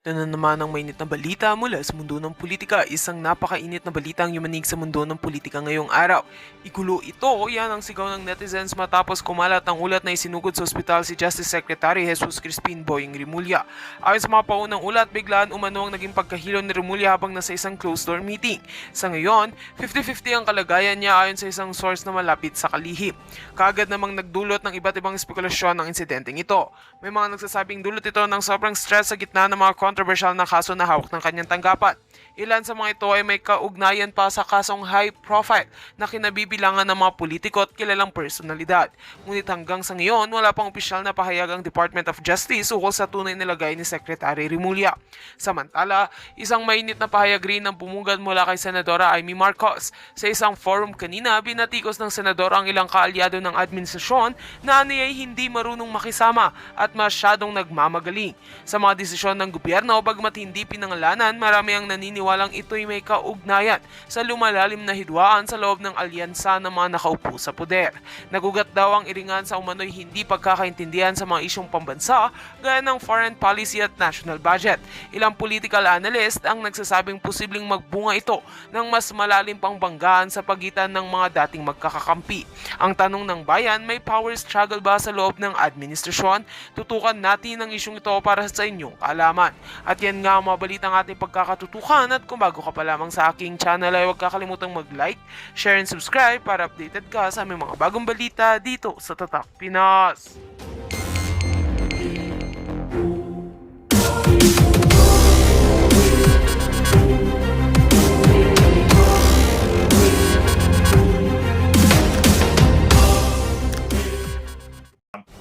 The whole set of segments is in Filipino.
Ito na naman ang mainit na balita mula sa mundo ng politika. Isang napakainit na balita ang yumanig sa mundo ng politika ngayong araw. Igulo ito, yan ang sigaw ng netizens matapos kumalat ang ulat na isinugod sa ospital si Justice Secretary Jesus Crispin Boying Rimulya. Ayon sa mga paunang ulat, biglaan umano ang naging pagkahilo ni Rimulya habang nasa isang closed-door meeting. Sa ngayon, 50-50 ang kalagayan niya ayon sa isang source na malapit sa kalihim. Kaagad namang nagdulot ng iba't ibang spekulasyon ng insidenteng ito. May mga nagsasabing dulot ito ng sobrang stress sa gitna ng mga controversial na kaso na hawak ng kanyang tanggapan. Ilan sa mga ito ay may kaugnayan pa sa kasong high profile na kinabibilangan ng mga politiko at kilalang personalidad. Ngunit hanggang sa ngayon, wala pang opisyal na pahayag ang Department of Justice ukol sa tunay na lagay ni Secretary Rimulya. Samantala, isang mainit na pahayag rin ang pumugad mula kay Senadora Amy Marcos. Sa isang forum kanina, binatikos ng senadora ang ilang kaalyado ng administrasyon na aniyay hindi marunong makisama at masyadong nagmamagaling. Sa mga desisyon ng gobyerno, bagmat hindi pinangalanan, marami ang naniniwalang ito'y may kaugnayan sa lumalalim na hidwaan sa loob ng alyansa ng mga nakaupo sa poder. Nagugat daw ang iringan sa umano'y hindi pagkakaintindihan sa mga isyong pambansa gaya ng foreign policy at national budget. Ilang political analyst ang nagsasabing posibleng magbunga ito ng mas malalim pang banggaan sa pagitan ng mga dating magkakakampi. Ang tanong ng bayan, may power struggle ba sa loob ng administrasyon? Tutukan natin ang isyong ito para sa inyong kaalaman. At yan nga ang mga balitang ating pagkakatutukan, at kung bago ka pa lamang sa aking channel ay huwag kakalimutang mag-like, share and subscribe para updated ka sa aming mga bagong balita dito sa Tatak Pinas.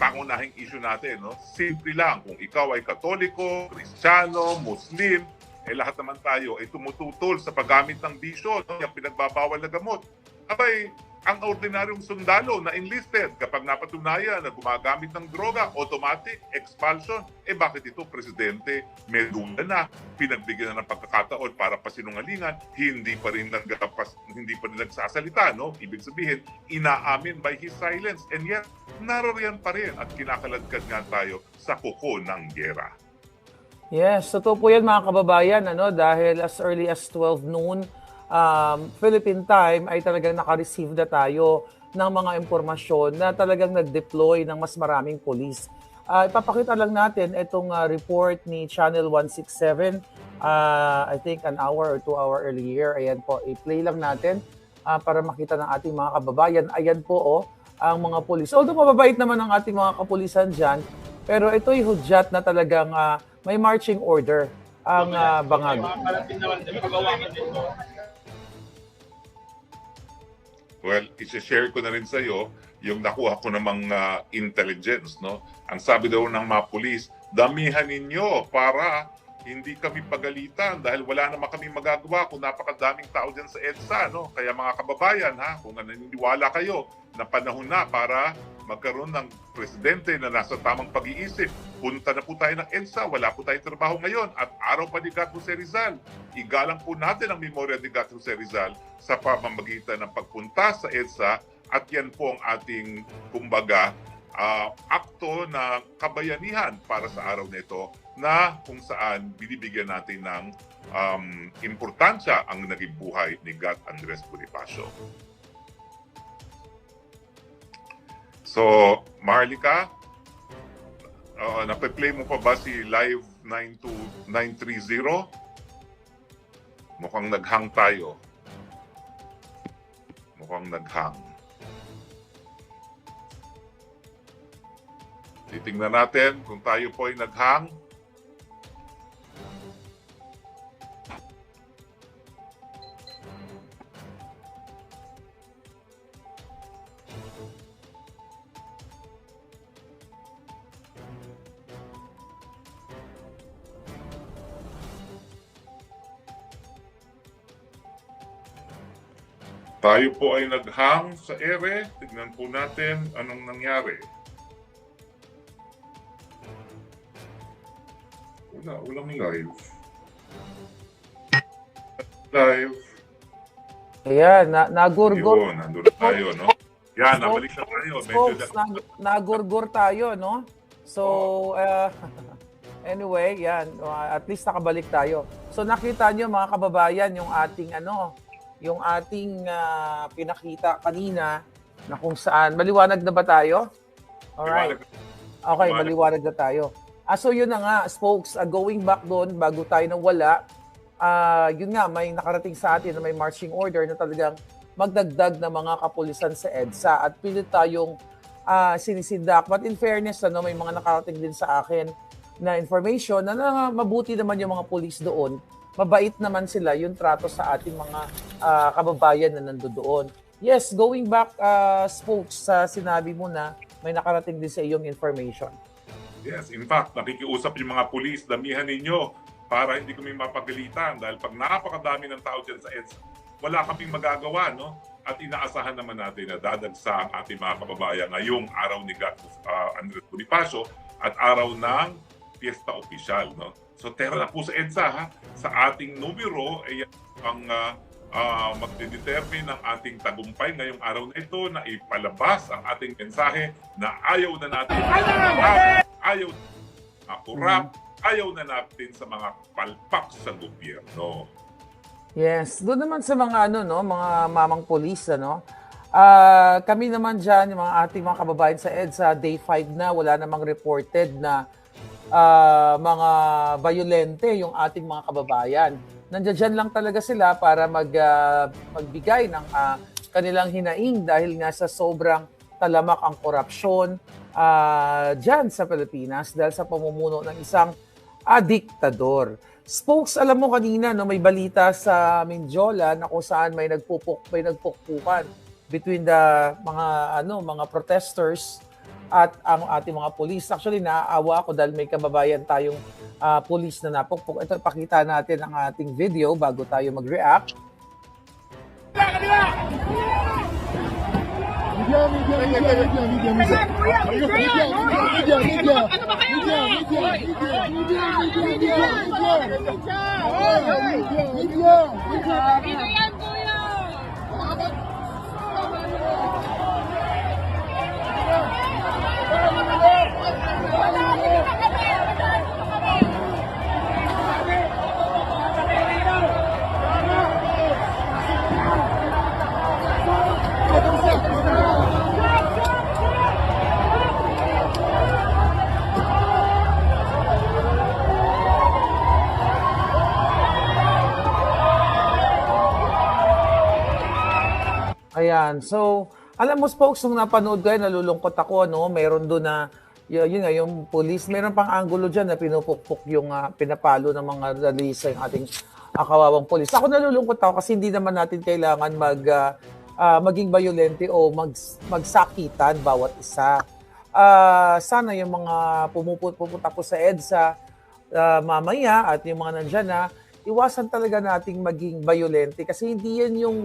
Pangunahing issue natin, no? Simple lang, kung ikaw ay Katoliko, Kristiyano, Muslim, lahat naman tayo ay tumututol sa paggamit ng bisyo, no? Yung pinagbabawal na gamot. Abay, ang ordinaryong sundalo na enlisted, kapag napatunayan na gumagamit ng droga, automatic expulsion. Bakit ito, Presidente, may duda na, pinagbigyan na ng pagkakataon para pasinungalingan, hindi pa rin nagsasalita, no? Ibig sabihin, inaamin by his silence, and yet, naroriyan pa rin at kinakaladkad nga tayo sa kuko ng gera. Yes, totoo po yan mga kababayan, dahil as early as 12 noon, Philippine time ay talagang naka-receive na tayo ng mga impormasyon na talagang nag-deploy ng mas maraming police. Ipapakita lang natin itong report ni Channel 167, I think an hour or 2 hour earlier. Ayan po, i-play lang natin para makita ng ating mga kababayan. Ayan po, ang mga police. Although mababait naman ang ating mga kapulisan dyan, pero ito'y hudyat na talagang may marching order ang bangag. Well, isi-share ko na rin sa iyo yung nakuha ko namang intelligence, no? Ang sabi daw ng mga pulis, damihan ninyo para hindi kami pagalitan dahil wala naman kami magagawa kung napakadaming tao dyan sa EDSA, no? Kaya mga kababayan, kung naniniwala kayo na panahon na para magkaroon ng presidente na nasa tamang pag-iisip, punta na po tayo ng EDSA, wala po tayong trabaho ngayon at araw pa ni Gat Jose Rizal. Igalang po natin ang memorya ni Gat Jose Rizal sa pamamagitan ng pagpunta sa EDSA, at yan po ang ating, kumbaga, akto na kabayanihan para sa araw nito, na kung saan binibigyan natin ng importansya ang naging buhay ni Gat Andres Bonifacio. So, Marlica, nape-play mo pa ba si Live 92930? Mukhang naghang tayo. Mukhang naghang. Titingnan natin kung tayo po ay naghang. Tayo po ay naghang sa ere. Tignan po natin anong nangyari. Walang live. Live. Ayan, nagurgur. Yun, nandun na tayo, no? Yan, nabalik na tayo. Medyo Folks, nagurgur tayo, no? So, Anyway, yan, at least nakabalik tayo. So nakita nyo mga kababayan yung ating pinakita kanina na kung saan, maliwanag na ba tayo? Alright. Okay, maliwanag na tayo. So yun na nga, spokes, going back doon, bago tayo nawala, yun nga, may nakarating sa atin na may marching order na talagang magdagdag na mga kapulisan sa EDSA at pilit tayong sinisindak. But in fairness, may mga nakarating din sa akin na information na mabuti naman yung mga pulis doon. Mabait naman sila yung trato sa ating mga kababayan na nandoon. Yes, going back, spokes, sa sinabi mo na may nakarating din sa iyong information. Yes, in fact, nakikiusap yung mga pulis, damihan ninyo para hindi kami mapagalitan dahil pag napakadami ng tao dyan sa EDSA, wala kaming magagawa, no? At inaasahan naman natin na dadagsa ang ating mga kababayan ngayong araw ni Andres Bonifacio at araw ng Fiesta Opisyal, no? So tera na po sa EDSA, ha? Sa ating numero ay ang magdedetermine ng ating tagumpay ngayong araw na ito na ipalabas ang ating mensahe na ayaw na natin ayaw na kurap, ayaw na natin sa mga palpak sa gobyerno. Yes, doon naman sa mga mga mamang pulis, kami naman diyan, yung ating mga kababayan sa EDSA, day 5 na, wala namang reported na mga violente yung ating mga kababayan. Nandiyan lang talaga sila para magbigay ng kanilang hinaing dahil nga sa sobrang talamak ang korupsyon dyan sa Pilipinas dahil sa pamumuno ng isang diktador. Spokes, alam mo kanina, may balita sa Mindiola na kung saan may nagpukpukan between the mga protesters at ang ating mga pulis. Actually, naaawa ako dahil may kababayan tayong pulis na napukpuk. Ito, pakita natin ang ating video bago tayo mag-react. Ayan. So, alam mo, spokes, nung napanood ko yan, nalulungkot ako, Meron doon na, yun nga, yung police, meron pang angulo dyan na pinupukpuk yung pinapalo ng mga ralisa yung ating kawawang police. Ako nalulungkot ako kasi hindi naman natin kailangan maging violente o magsakitan bawat isa. Sana yung mga pupunta po sa EDSA mamaya at yung mga nandyan na, iwasan talaga nating maging violente kasi hindi yan yung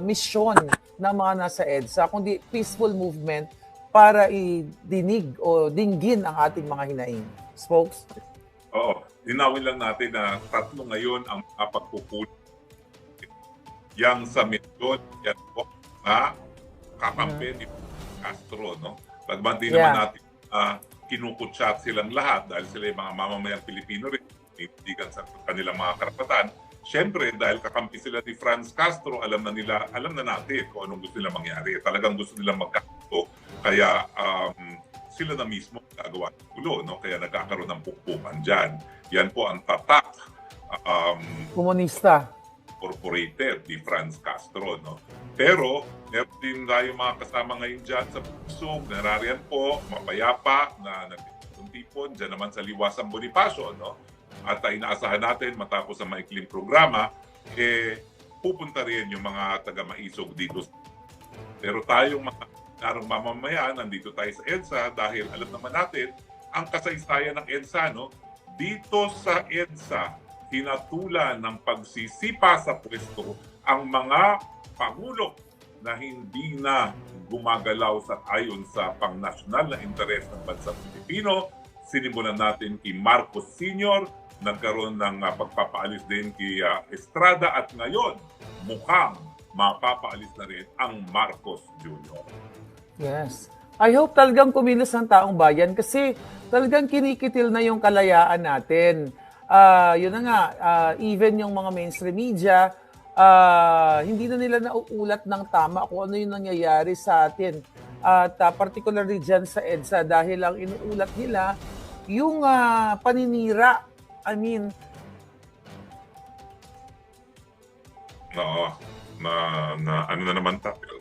misyon ng mga nasa EDSA, kundi peaceful movement para idinig o dinggin ang ating mga hinaing. Spokes? Oo. Linawin lang natin na tatlo ngayon ang pagpupuli. Yang sa Mindon, yan po, kakampi ni Castro, no? Pagbanti naman natin, kinukutsat silang lahat dahil sila yung mga mamamayang Pilipino rin, hindi sa kanilang mga karapatan. Siyempre, dahil kakampi sila ni Franz Castro, alam na natin kung anong gusto nila mangyari. Talagang gusto nila magkakato. Kaya sila na mismo gagawa ng gulo, no? Kaya nagkakaroon ng pukpukan dyan. Yan po ang tatak komunista incorporated ni Franz Castro, no? Pero meron din tayong mga kasama ngayon dyan sa Pusog, narariyan po, mapayapa na nagtipon dyan naman sa Liwasang Bonifacio, no? At inaasahan natin matapos ang maikling programa, pupunta rin yung mga taga-Maisog dito. Pero tayong mga narong mamamayan, nandito tayo sa EDSA dahil alam naman natin ang kasaysayan ng EDSA, no? Dito sa EDSA, hinatulan ng pagsisipa sa pwesto ang mga pangulo na hindi na gumagalaw sa ayon sa pangnasyonal na interes ng bansang Pilipino. Sinimulan natin kay Marcos Sr., nagkaroon ng pagpapaalis din kay Estrada at ngayon mukhang mapapaalis na rin ang Marcos Jr. Yes. I hope talagang kumilos ng taong bayan kasi talagang kinikitil na yung kalayaan natin. Yun na nga, even yung mga mainstream media, hindi na nila nauulat ng tama kung ano yung nangyayari sa atin. At particularly dyan sa EDSA dahil ang inuulat nila yung paninira. I mean, Oo, na ano na naman tayo.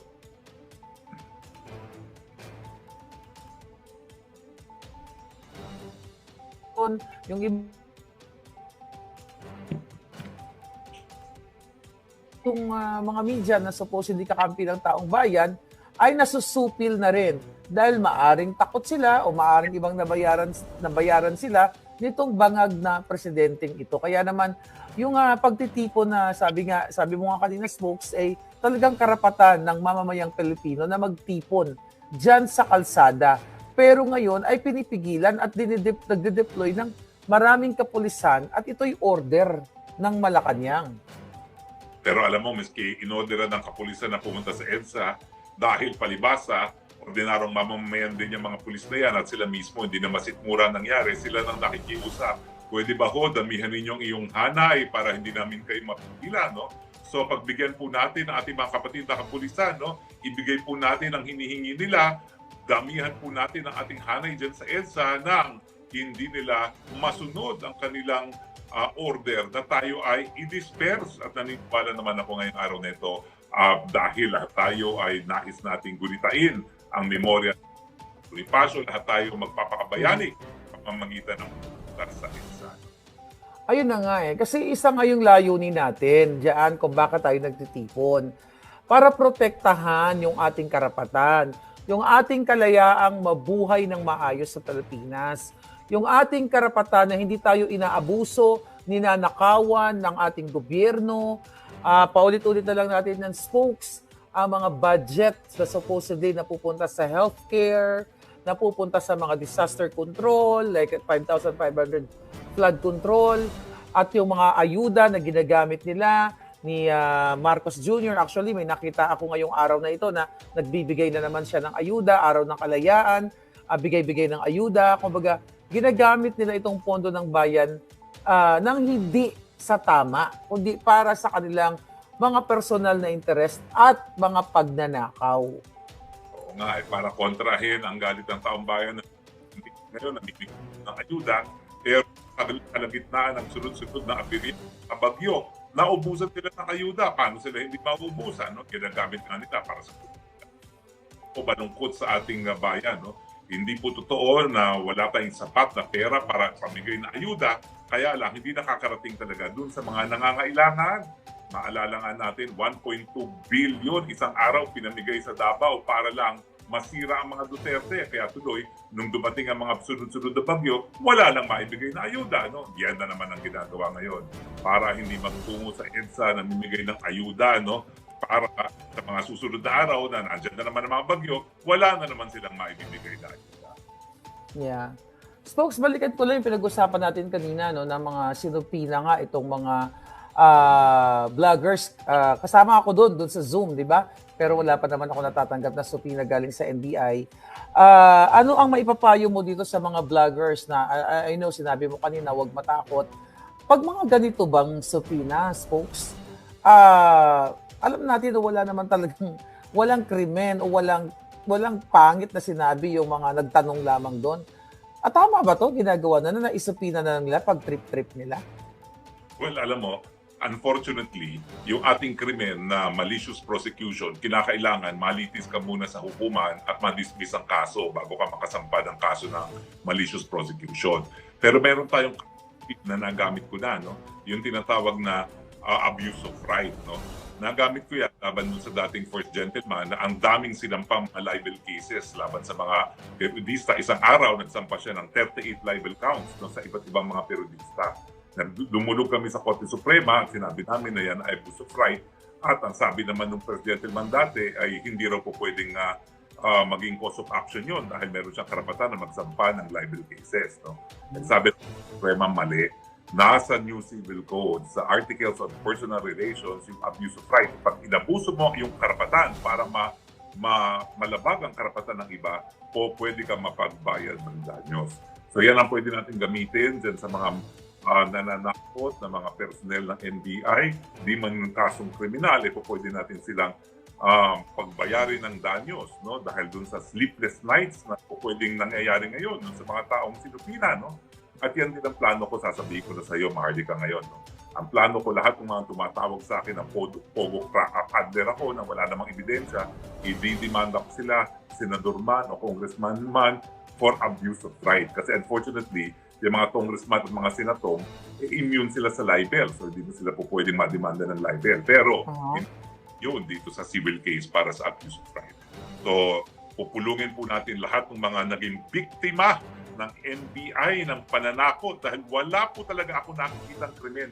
yung mga media na supposedly kakampi ng taong bayan ay nasusupil na rin dahil maaring takot sila o maaring ibang nabayaran sila nitong bangag na presidenteng ito. Kaya naman yung pagtitipon na sabi mo nga kanina, Smokes, ay talagang karapatan ng mamamayang Pilipino na magtipon dyan sa kalsada. Pero ngayon ay pinipigilan at nagde-deploy ng maraming kapulisan at ito'y order ng Malacanang. Pero alam mo, miski inorderan ng kapulisan na pumunta sa EDSA, dahil palibasa, ordinarong mamamayan din yung mga pulis na yan at sila mismo hindi na masitmura nangyari, sila nang nakikiusap. Pwede ba ho, damihan ninyong iyong hanay para hindi namin kayo mapigilan, no? So pagbigyan po natin ang ating mga kapatid na kapulisan, no? Ibigay po natin ang hinihingi nila, damihan po natin ang ating hanay dyan sa EDSA nang hindi nila masunod ang kanilang order na tayo ay i-disperse. At naniniwala naman ako ngayong araw na ito dahil lahat tayo ay nais nating gunitain ang memorya ng Bonifacio, lahat tayo magpapakabayani pamamagitan ng sa EDSA. Ayun na nga kasi isa nga yung layunin natin diyan kung bakit tayo nagtitipon. Para protektahan yung ating karapatan, yung ating kalayaang mabuhay ng maayos sa Pilipinas, yung ating karapatan na hindi tayo inaabuso, ninanakawan ng ating gobyerno. Paulit-ulit na lang natin ng Spokes, ang mga budget na supposedly napupunta sa healthcare, napupunta sa mga disaster control, like 5,500 flood control, at yung mga ayuda na ginagamit nila ni Marcos Jr. Actually, may nakita ako ngayong araw na ito na nagbibigay na naman siya ng ayuda, araw ng kalayaan, bigay-bigay ng ayuda. Kumbaga, ginagamit nila itong pondo ng bayan nang hindi sa tama, kundi para sa kanilang mga personal na interest at mga pagnanakaw. Oo nga, para kontrahin ang galit ng taong bayan na ngayon namibigay ng ayuda, pero kalagitnaan ng sunod-sunod na apirya sa bagyo, naubusan sila ng ayuda. Paano sila hindi maubusan? No? Ginagamit nga nila para sa o balungkot sa ating bayan. No? Hindi po totoo na wala tayong sapat na pera para pamigay na ayuda, kaya lang hindi nakakarating talaga dun sa mga nangangailangan. Maalala nga natin, 1.2 billion isang araw pinamigay sa Davao para lang masira ang mga Duterte. Kaya tuloy, nung dumating ang mga sunod-sunod na bagyo, wala lang maibigay na ayuda. No? Yan na naman ang ginagawa ngayon. Para hindi magtungo sa EDSA na namimigay ng ayuda, no? Para sa mga susunod na araw na nandyan na naman ang mga bagyo, wala na naman silang maibibigay na ayuda. Yeah. Spokes, balikan ko lang yung pinag-usapan natin kanina, no, ng mga sinupina nga itong mga vloggers. Kasama ako doon sa Zoom, di ba? Pero wala pa naman ako natatanggap na subpoena galing sa NBI. Ano ang maipapayo mo dito sa mga vloggers na, I know, sinabi mo kanina, huwag matakot. Pag mga ganito bang subpoena, Spokes, alam natin na wala naman talagang, walang krimen o walang pangit na sinabi yung mga nagtanong lamang doon. At tama ba to? Ginagawa na naisupina na nila pag trip-trip nila? Well, alam mo, unfortunately, yung ating krimen na malicious prosecution, kinakailangan malitis ka muna sa hukuman at madismiss ang kaso bago ka makasampa ng kaso ng malicious prosecution. Pero meron tayong na nagamit ko na, no? Yung tinatawag na abuse of right, no? Nagamit ko yan laban sa dating first gentleman na ang daming sinampang libel cases laban sa mga periodista. Isang araw, nagsampa siya ng 38 libel counts, no, sa iba't ibang mga periodista. Dumulog kami sa Korte Suprema at sinabi namin na yan ay abuse of right. At ang sabi naman ng first gentleman dati ay hindi raw po pwedeng maging cause of action yun dahil meron siyang karapatan na magsampa ng libel cases. No? At sabi ng Suprema, mali. Nasa New Civil Code, sa Articles on Personal Relations, yung abuse of right. Pag inabuso mo yung karapatan para malabag ang karapatan ng iba, o pwede ka mapagbayad ng danyos. So yan ang pwede natin gamitin dyan sa mga nananakot na mga personnel ng NBI. Di man ng kasong kriminal, pwede natin silang pagbayarin ng danyos, no? Dahil dun sa sleepless nights na pwedeng nangyayari ngayon sa mga taong sinupina, no? At yan din ang plano ko, sasabihin ko na sa iyo, Maharlika, ngayon. No? Ang plano ko, lahat ng mga tumatawag sa akin ng pogo paddler ako na wala namang ebidensya, i-demand ko sila, senador man o congressman man, for abuse of right. Kasi unfortunately, yung mga congressman at mga senatong, immune sila sa libel. So hindi mo sila po pwedeng mademanda ng libel. Pero yun dito sa civil case para sa abuse of right. So pupulungin po natin lahat ng mga naging biktima ng NBI, ng pananakot, dahil wala po talaga ako nakikitang krimen.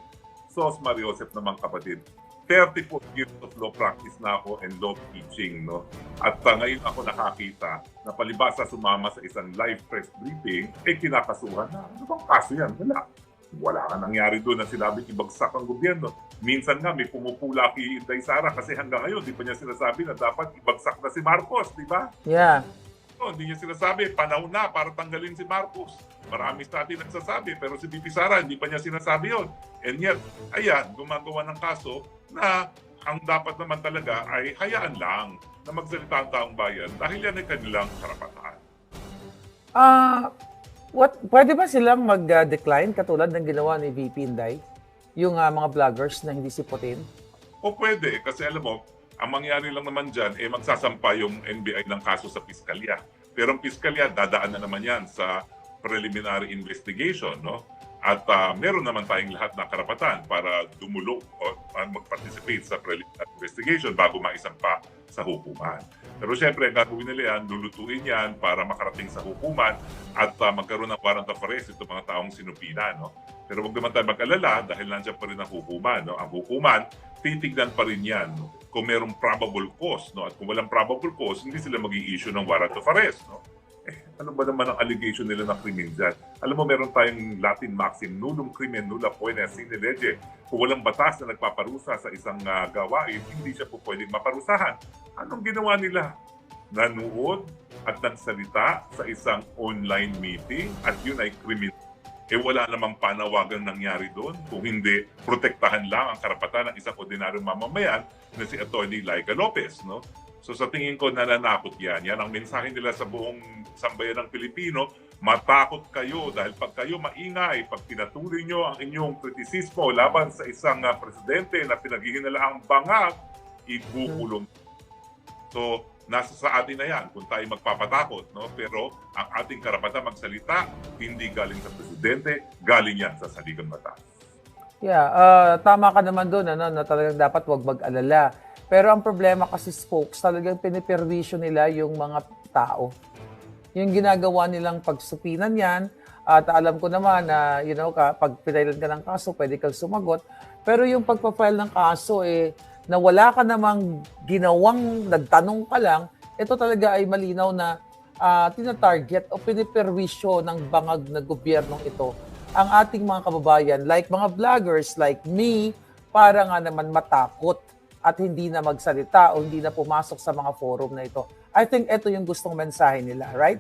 Sos Mariosep naman, kapatid, 34 years of law practice na ako and law teaching, no? At ngayon ako nakakita na palibasa sumama sa isang live press briefing, kinakasuhan na. Ano bang kaso yan? Wala ka nangyari doon na sinabing ibagsak ang gobyerno. Minsan nga may pumupula kay Inday Sara kasi hanggang ngayon di pa niya sinasabi na dapat ibagsak na si Marcos, di ba? Yeah. No, hindi niya sinasabi, panahon na para tanggalin si Marcos. Marami sa atin nagsasabi, pero si VP Sara, hindi pa niya sinasabi yon. And yet, ayan, gumagawa ng kaso na ang dapat naman talaga ay hayaan lang na magsalita ang taong bayan dahil yan ay kanilang karapatan. Pwede ba silang mag-decline katulad ng ginawa ni VP Inday? Yung mga vloggers na hindi siputin? O pwede, kasi alam mo, ang mangyari lang naman dyan, magsasampa yung NBI ng kaso sa piskalya. Pero ang piskalya, dadaan na naman yan sa preliminary investigation, no? At meron naman tayong lahat na karapatan para dumulog o mag-participate sa preliminary investigation bago maisampa sa hukuman. Pero syempre, gagawin nila yan, lulutuin yan para makarating sa hukuman at magkaroon ng warrant of arrest itong mga taong sinupina, no? Pero huwag naman tayo mag-alala dahil nandiyan pa rin ang hukuman, no? Ang hukuman, titignan pa rin yan, no? Kung merong probable cause, no? At kung walang probable cause, hindi sila mag-i-issue ng warrant of arrest, no? Ano ba naman ang allegation nila ng krimen dyan? Alam mo, meron tayong Latin maxim, nullum crimen nulla poena sine lege. Kung walang batas na nagpaparusa sa isang gawain, hindi siya po pwedeng maparusahan. Anong ginawa nila? Nanood at nagsalita sa isang online meeting at yun ay krimen. Wala namang panawagang nangyari doon. Kung hindi, protektahan lang ang karapatan ng isang ordinaryong mamamayan na si Atty. Laika Lopez, no? So sa tingin ko, nananakot yan. Yan ang mensahe nila sa buong sambayan ng Pilipino. Matakot kayo dahil pag kayo maingay, pag pinatuloy nyo ang inyong kritisismo laban sa isang presidente na pinaghihinalaang bangag, ikukulong. So nasa sa atin na yan kung tayo magpapatakot, no? Pero ang ating karapatan magsalita, hindi galing sa presidente, galing yan sa saligang batas. Yeah, tama ka naman doon, na talagang dapat wag mag-alala. Pero ang problema kasi, folks, talagang piniperwisyo nila yung mga tao. Yung ginagawa nilang pagsupinan yan, at alam ko naman na, pag pinailan ka ng kaso, pwede kang sumagot. Pero yung pagpa-file ng kaso, na wala ka namang ginawang, nagtanong ka lang, ito talaga ay malinaw na tinatarget o piniperwisyo ng bangag na gobyernong ito ang ating mga kababayan, like mga vloggers like me, para nga naman matakot at hindi na magsalita o hindi na pumasok sa mga forum na ito. I think ito yung gustong mensahe nila, right?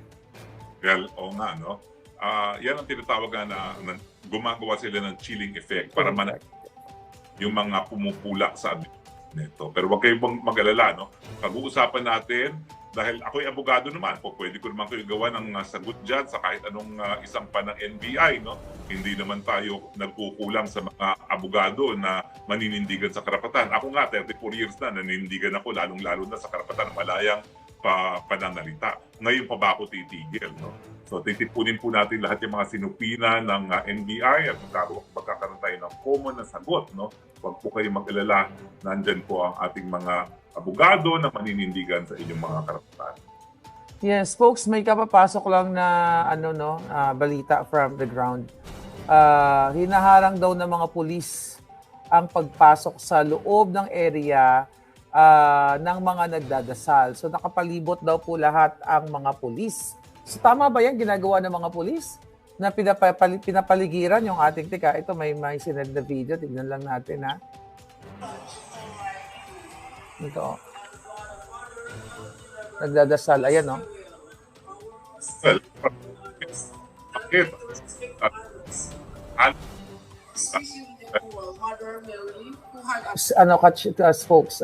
Well, oo nga, no? Yan ang tinatawag na gumagawa sila ng chilling effect para yung mga pumupula sa nito. Pero huwag kayong mag-alala, no? Pag-uusapan natin, dahil ako'y abogado naman, pwede ko naman kayo gawa ng sagot dyan sa kahit anong isang pan ng NBI, no? Hindi naman tayo nagkukulang sa mga abogado na maninindigan sa karapatan. Ako nga, 34 years na, naninindigan ako, lalong-lalo na sa karapatan ng malayang pananalita. Ngayon pa ba ako titigil, no? So, titipunin po natin lahat yung mga sinupina ng NBI at magkakaroon tayo ng common na sagot, no? Huwag po kayo mag-alala, nandyan po ang ating mga abogado na maninindigan sa inyong mga karapatan. Yes, folks, may kapapasok lang na balita from the ground. Hinaharang daw ng mga pulis ang pagpasok sa loob ng area ng mga nagdadasal. So nakapalibot daw po lahat ang mga pulis. So tama ba yan ginagawa ng mga pulis? Na pinapaligiran yung ating tika. Ito may sinend na video. Tignan lang natin, ha. Ito. nagdadasal. Ayan, no? Well, bakit? At, Ano ka, folks,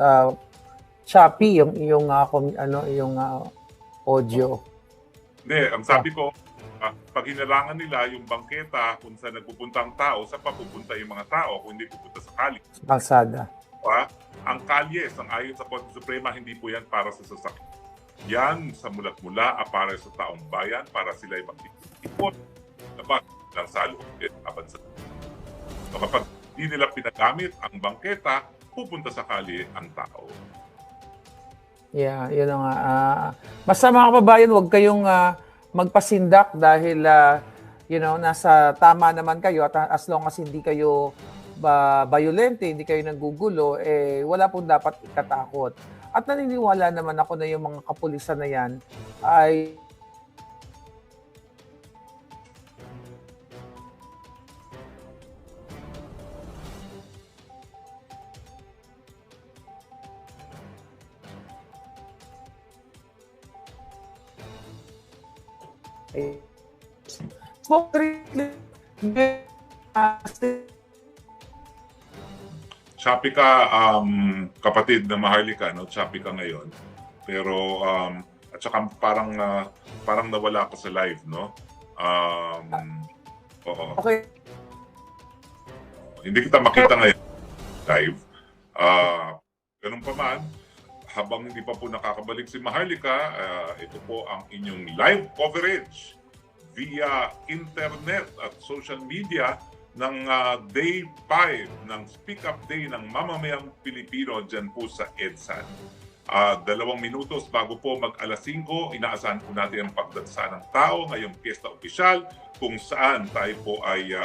choppy yung audio. hindi, ang sabi ko, pag hinarangan nila yung bangketa kung saan nagpupunta ang tao, sa papupunta yung mga tao kung hindi pupunta sa kalye. Kalsada. Ang kalye, ayon sa Korte Suprema, hindi po yan para sa sasakyan. Yan sa mulat-mula para sa taong bayan, para sila ay magtitipon ng salubin laban sa. So kapag hindi nila pinagamit ang bangketa, pupunta sa kalye ang tao. Yeah, yun na nga. Basta mga kababayan, huwag kayong magpasindak dahil, nasa tama naman kayo at as long as hindi kayo violente, hindi kayo nanggugulo, wala pong dapat ikatakot. At naniniwala naman ako na yung mga kapulisan na yan ay Choppy ka, kapatid na Maharlika, no? Choppy ka ngayon. Pero, at saka parang nawala ka sa live, no? Oo. okay. Hindi kita makita ngayon live. Ganun pa man, habang hindi pa po nakakabalik si Maharlika, ito po ang inyong live coverage via internet at social media ng Day 5 ng Speak Up Day ng Mamamayang Pilipino dyan po sa EDSA. 2 minutos bago po mag alas 5, inaasahan po natin ang pagdansa ng tao ngayong piyesta opisyal kung saan tayo po ay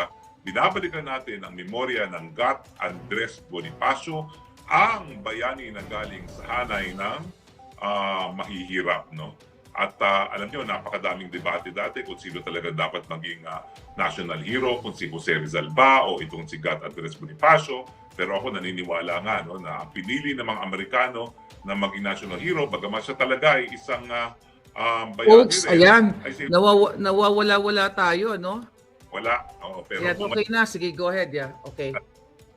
binabalikan natin ang memorya ng GAT Andres Bonifacio, ang bayani na galing sa hanay ng mahihirap, no? At alam nyo, napakadaming debate dati kung sino talaga dapat maging national hero, kung si Jose Rizal ba o itong si GAT Andres Bonifacio. Pero ako naniniwala nga, no, na pinili ng mga Amerikano na maging national hero, bagaman siya talaga ay isang bayani Folks, rin. ayan, nawawala tayo, no? Wala. Pero Yeah, okay na. Sige, go ahead. Yeah, okay.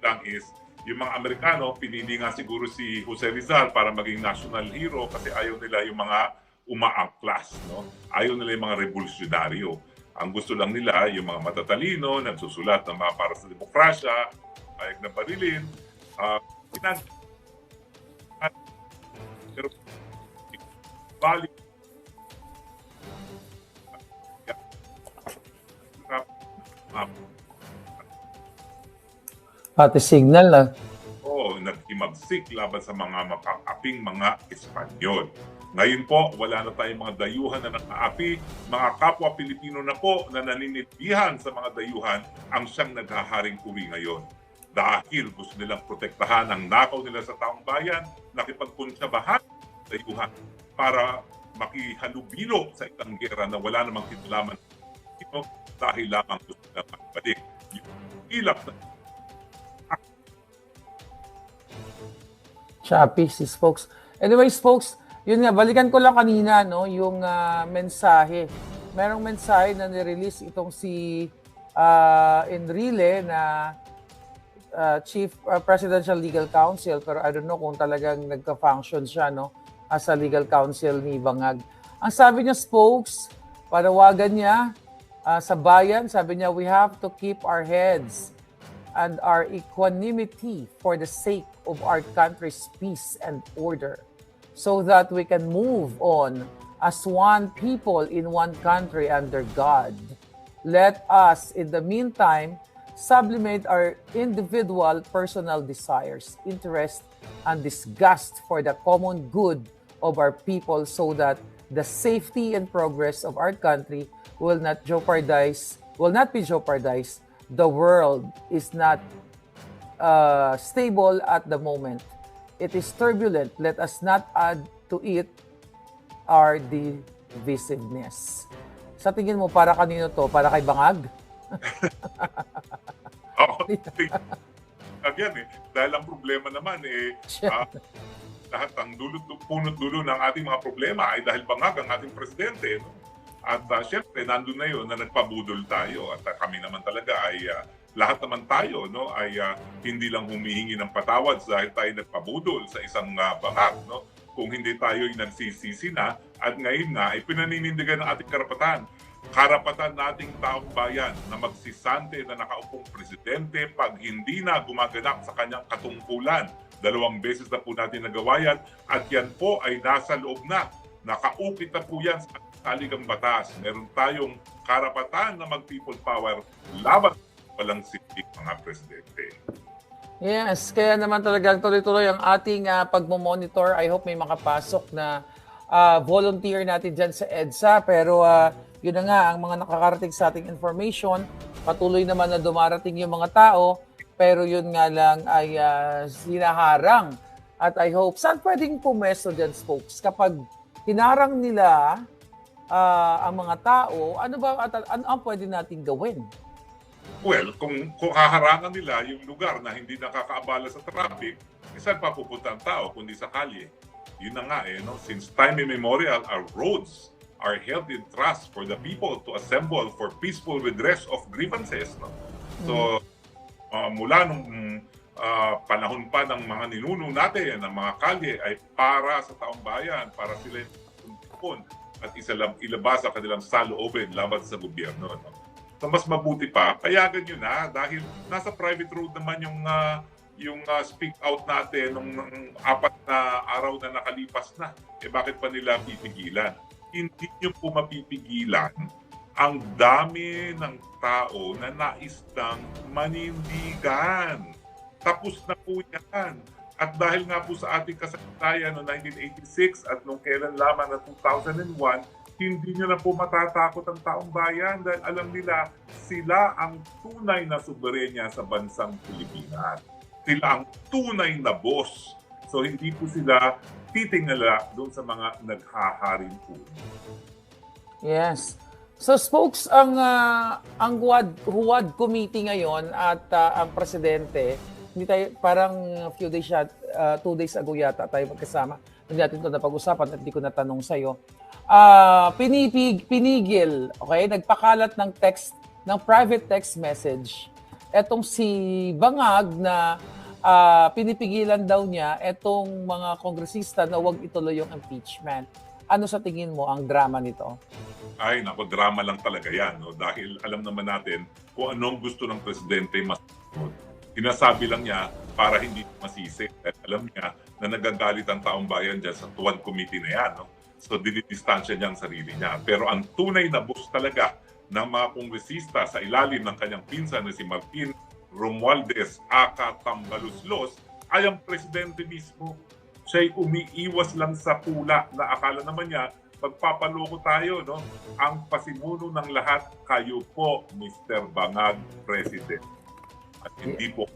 lang is, yung mga Amerikano, pinili nga siguro si Jose Rizal para maging national hero kasi ayaw nila yung mga umaangklas, no? Ayaw nila yung mga revolusyonaryo. Ang gusto lang nila yung mga matatalino, nagsusulat ng mga para sa demokrasya, payag na barilin, pero balik Pati signal na. naghimagsik laban sa mga makakaping mga Espanyol. Ngayon po, wala na tayong mga dayuhan na nakaapi. Mga kapwa Pilipino na po na naninitihan sa mga dayuhan ang siyang naghaharing uri ngayon. Dahil gusto nilang protektahan ang nakaw nila sa taong bayan, nakipagkunsyabahan sa dayuhan para makihalubilo sa isang gera na wala namang kinalaman dahil lamang gusto nilang magbalik. Yung ilap na Shopee, si Spokes. Anyways, folks, yun nga, balikan ko lang kanina, no, yung mensahe. Merong mensahe na nirelease itong si Enrile na Chief Presidential Legal Counsel, pero I don't know kung talagang nagka-function siya, no, as a legal counsel ni Bangag. Ang sabi niya, Spokes, panawagan niya sa bayan, sabi niya, we have to keep our heads and our equanimity for the sake of our country's peace and order, so that we can move on as one people in one country under God. Let us, in the meantime, sublimate our individual personal desires, interest, and disgust for the common good of our people, so that the safety and progress of our country will not be jeopardized. The world is not stable at the moment. It is turbulent. Let us not add to it our divisiveness. Sa tingin mo, para kanino to? Para kay Bangag? Again, dahil ang problema naman lahat ang punot dulo ng ating mga problema ay dahil bangag ang ating presidente. No? At syempre, nandun na yun na nagpabudol tayo. At kami naman talaga ay lahat naman tayo no, ay hindi lang humihingi ng patawad dahil tayo nagpabudol sa isang bangag. No? Kung hindi tayo ay nagsisisi na at ngayon nga ay pinaninindigan ng ating karapatan. Karapatan nating taong bayan na magsisante na nakaupong presidente pag hindi na gumaganap sa kanyang katungkulan. 2 beses na po natin nagawa yan at yan po ay nasa loob na. Nakaukit na po yan sa saligang batas. Meron tayong karapatan na mag-people power laban walang sitik mga presidente. Yes, kaya naman talagang tuloy-tuloy ang ating pagmomonitor. I hope may makapasok na volunteer natin dyan sa EDSA. Pero yun na nga, ang mga nakakarating sa ating information, patuloy naman na dumarating yung mga tao. Pero yun nga lang ay sinaharang. At I hope, saan pwedeng pumesto dyan, folks? Kapag hinarang nila ang mga tao, ano ang pwede nating gawin? Well, kung haharangan nila yung lugar na hindi nakakaabala sa traffic, saan pa pupunta ang tao kundi sa kalye? Yun na nga no? Since time immemorial, our roads are held in trust for the people to assemble for peaceful redress of grievances. No? So, mula nung panahon pa ng mga ninuno natin, ng mga kalye, ay para sa taong bayan, para sila tumpon at ilabas ang kanilang saloobin laban sa gobyerno. No? So mas mabuti pa, payagan nyo na dahil nasa private road naman yung speak out natin nung 4 na araw na nakalipas na. Bakit pa nila pipigilan? Hindi nyo po mapipigilan ang dami ng tao na nais nang manindigan. Tapos na po yan. At dahil nga po sa ating kasaysayan noong 1986 at nung kailan lamang na 2001, hindi nyo na po matatakot ang taong bayan dahil alam nila sila ang tunay na soberenya sa bansang Pilipinas. Sila ang tunay na boss. So hindi po sila titingala doon sa mga naghaharing po. Yes. So spokes ang Huwad Committee ngayon at ang presidente, hindi tayo parang 2 days ago yata tayo magkasama. Hindi natin ito napag-usapan at hindi ko natanong sa'yo. Pinigil, okay? Nagpakalat ng text, ng private text message. Etong si Bangag na pinipigilan daw niya etong mga kongresista na huwag ituloy yung impeachment. Ano sa tingin mo ang drama nito? Ay, naku, drama lang talaga yan. No? Dahil alam naman natin kung anong gusto ng presidente masunod. Sinasabi lang niya para hindi masisi. At alam niya na nagagalit ang taong bayan dyan sa Tuwad Committee na yan. No? So, dinidistansya niya ang sarili niya. Pero ang tunay na boss talaga ng mga kongresista sa ilalim ng kanyang pinsan na si Martin Romualdez aka Tambaluslos ay ang presidente mismo. Siya'y umiiwas lang sa pula na akala naman niya magpapaloko tayo. No? Ang pasimuno ng lahat, kayo po, Mr. Bangag, President. At hindi po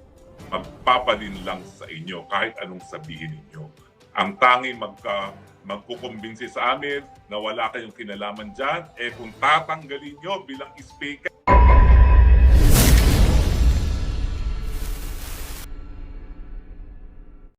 magpapadin lang sa inyo kahit anong sabihin ninyo. Ang tanging magkukumbinsi sa amin na wala kayong kinalaman dyan, kung tatanggalin nyo bilang speaker